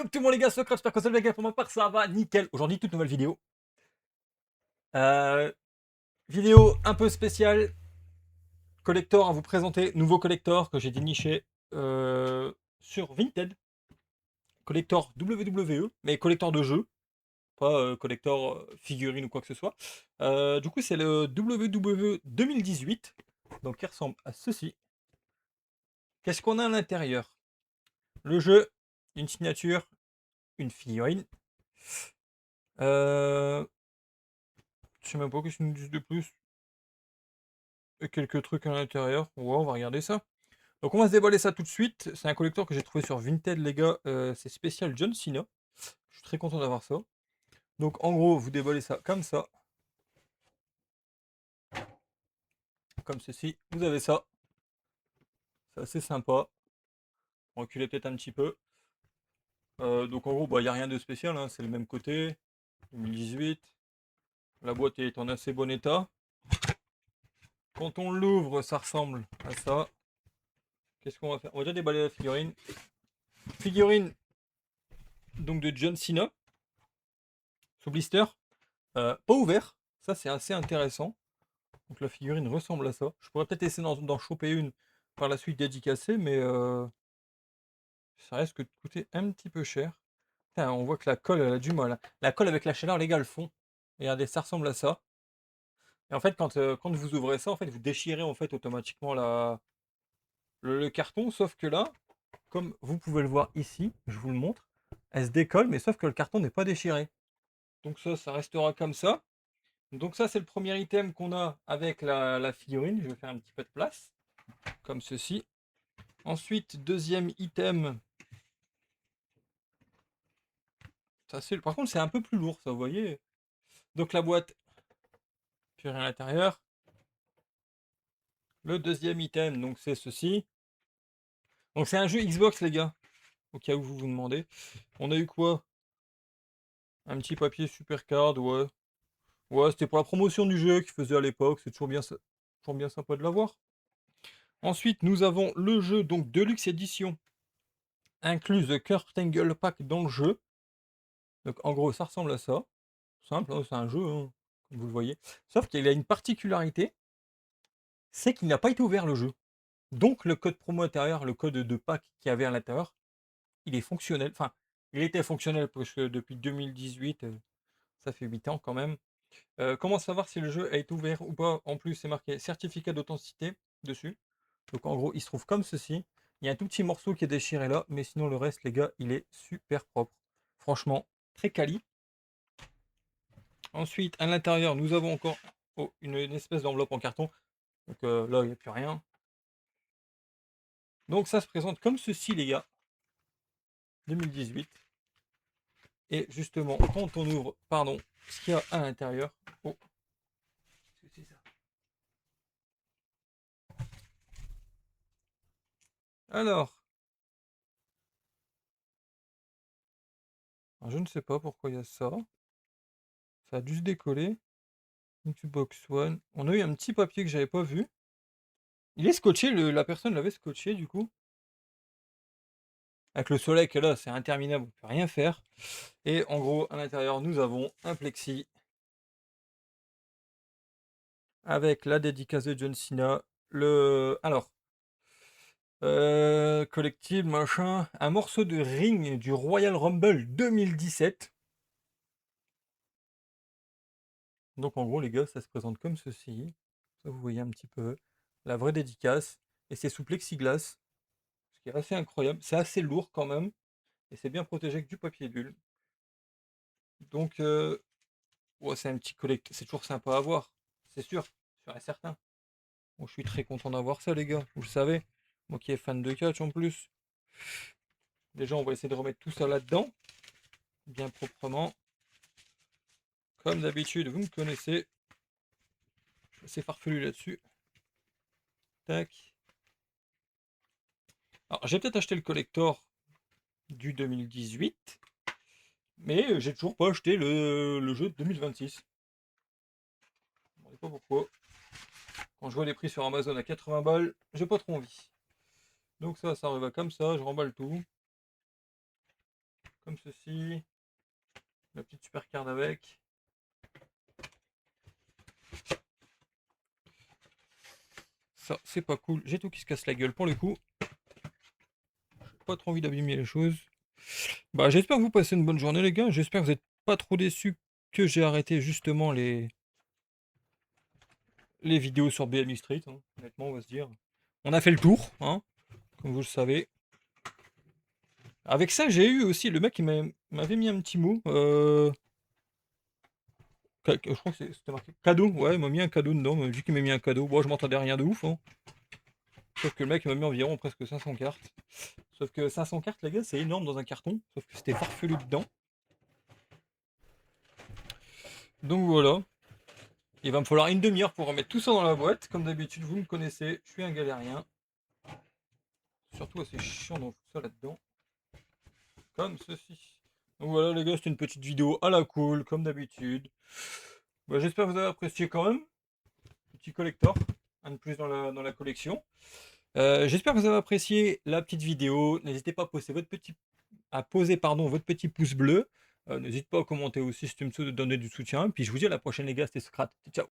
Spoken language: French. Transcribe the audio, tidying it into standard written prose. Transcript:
Comme tout le monde les gars, Socrate, j'espère que ça va bien pour ma part, ça va nickel. Aujourd'hui, toute nouvelle vidéo. Euh, Vidéo un peu spéciale, collector à vous présenter, nouveau collector que j'ai déniché sur Vinted. Collector WWE, mais collector de jeux, pas collector figurine ou quoi que ce soit. Du coup, c'est le WWE 2018, donc qui ressemble à ceci. Qu'est-ce qu'on a à l'intérieur? Le jeu, une signature, une figurine. Je sais même pas qu'est-ce qu'ils nous disent de plus. Et quelques trucs à l'intérieur. Ouais, on va regarder ça. Donc on va se déballer ça tout de suite. C'est un collector que j'ai trouvé sur Vinted, les gars. C'est spécial John Cena. Je suis très content d'avoir ça. Donc en gros, vous déballez ça comme ça. Comme ceci. Vous avez ça. C'est assez sympa. Reculez peut-être un petit peu. Donc en gros, bah, il n'y a rien de spécial, hein. C'est le même côté. 2018. La boîte est en assez bon état. Quand on l'ouvre, ça ressemble à ça. Qu'est-ce qu'on va faire? On va déjà déballer la figurine. Figurine donc de John Cena. Sous blister. Pas ouvert. Ça, c'est assez intéressant. Donc la figurine ressemble à ça. Je pourrais peut-être essayer d'en choper une par la suite dédicacée, mais ça risque de coûter un petit peu cher. Putain, on voit que la colle, elle a du mal, hein. La colle avec la chaleur, les gars, le fond. Regardez, ça ressemble à ça. Et en fait, quand vous ouvrez ça, en fait, vous déchirez en fait automatiquement le carton, sauf que là, comme vous pouvez le voir ici, je vous le montre, elle se décolle, mais sauf que le carton n'est pas déchiré. Donc ça restera comme ça. Donc ça, c'est le premier item qu'on a avec la figurine. Je vais faire un petit peu de place, comme ceci. Ensuite, deuxième item. Par contre, c'est un peu plus lourd, ça, vous voyez. Donc la boîte, puis rien à l'intérieur. Le deuxième item, donc c'est ceci. Donc c'est un jeu Xbox, les gars, au cas où vous vous demandez. On a eu quoi? Un petit papier super card, ouais. Ouais, c'était pour la promotion du jeu qu'ils faisaient à l'époque. C'est toujours bien sympa de l'avoir. Ensuite, nous avons le jeu, donc Deluxe Edition, incluse Kurt Angle Pack dans le jeu. Donc en gros, ça ressemble à ça. Simple, hein, c'est un jeu, hein, comme vous le voyez. Sauf qu'il a une particularité, c'est qu'il n'a pas été ouvert le jeu. Donc le code promo intérieur, le code de pack qu'il y avait à l'intérieur, il est fonctionnel. Enfin, il était fonctionnel parce que depuis 2018, ça fait 8 ans quand même. Comment savoir si le jeu a été ouvert ou pas? En plus, c'est marqué certificat d'authenticité dessus. Donc en gros, il se trouve comme ceci. Il y a un tout petit morceau qui est déchiré là, mais sinon le reste, les gars, il est super propre. Franchement, très quali. Ensuite, à l'intérieur, nous avons encore une espèce d'enveloppe en carton. Donc là, il n'y a plus rien. Donc ça se présente comme ceci, les gars. 2018. Et justement, quand on ouvre, pardon, ce qu'il y a à l'intérieur. Oh, qu'est-ce que c'est ça? Alors, je ne sais pas pourquoi il y a ça. Ça a dû se décoller. Xbox One. On a eu un petit papier que j'avais pas vu. Il est scotché, la personne l'avait scotché du coup. Avec le soleil que là, c'est interminable, on ne peut rien faire. Et en gros, à l'intérieur, nous avons un plexi avec la dédicace de John Cena. Collectible, machin. Un morceau de ring du Royal Rumble 2017. Donc en gros, les gars, ça se présente comme ceci. Ça, vous voyez un petit peu la vraie dédicace. Et c'est sous plexiglas, ce qui est assez incroyable. C'est assez lourd quand même. Et c'est bien protégé avec du papier bulle. Donc, ouais, c'est un petit collecte. C'est toujours sympa à voir. C'est sûr et certain. Bon, je suis très content d'avoir ça, les gars. Vous le savez. Moi qui est fan de catch en plus. Déjà, on va essayer de remettre tout ça là-dedans. Bien proprement. Comme d'habitude, vous me connaissez. Je suis assez farfelu là-dessus. Tac. Alors, j'ai peut-être acheté le collector du 2018. Mais j'ai toujours pas acheté le jeu de 2026. Je ne sais pas pourquoi. Quand je vois les prix sur Amazon à 80 balles, j'ai pas trop envie. Donc ça va comme ça, je remballe tout. comme ceci. La petite super carte avec. Ça, c'est pas cool. J'ai tout qui se casse la gueule pour le coup. J'ai pas trop envie d'abîmer les choses. Bah, j'espère que vous passez une bonne journée, les gars. J'espère que vous n'êtes pas trop déçus que j'ai arrêté justement les vidéos sur BMI Street. Hein. Honnêtement, on va se dire. On a fait le tour, hein, comme vous le savez. Avec ça, j'ai eu aussi le mec qui m'avait mis un petit mot. Je crois que c'était marqué cadeau. Ouais, il m'a mis un cadeau dedans. Il m'a dit qu'il m'a mis un cadeau. Bon, je m'entendais rien de ouf. Hein. Sauf que le mec il m'a mis environ presque 500 cartes. Sauf que 500 cartes, les gars, c'est énorme dans un carton. Sauf que c'était farfelu dedans. Donc voilà. Il va me falloir une demi-heure pour remettre tout ça dans la boîte. Comme d'habitude, vous me connaissez, je suis un galérien. Surtout assez chiant d'en foutre ça là-dedans. Comme ceci. Donc voilà les gars, c'était une petite vidéo à la cool, comme d'habitude. Bah, j'espère que vous avez apprécié quand même. Petit collector. Un de plus dans la collection. J'espère que vous avez apprécié la petite vidéo. N'hésitez pas à poser votre petit pouce bleu. N'hésitez pas à commenter aussi si tu me donner du soutien. Puis je vous dis à la prochaine les gars, c'était Socrate. Ciao.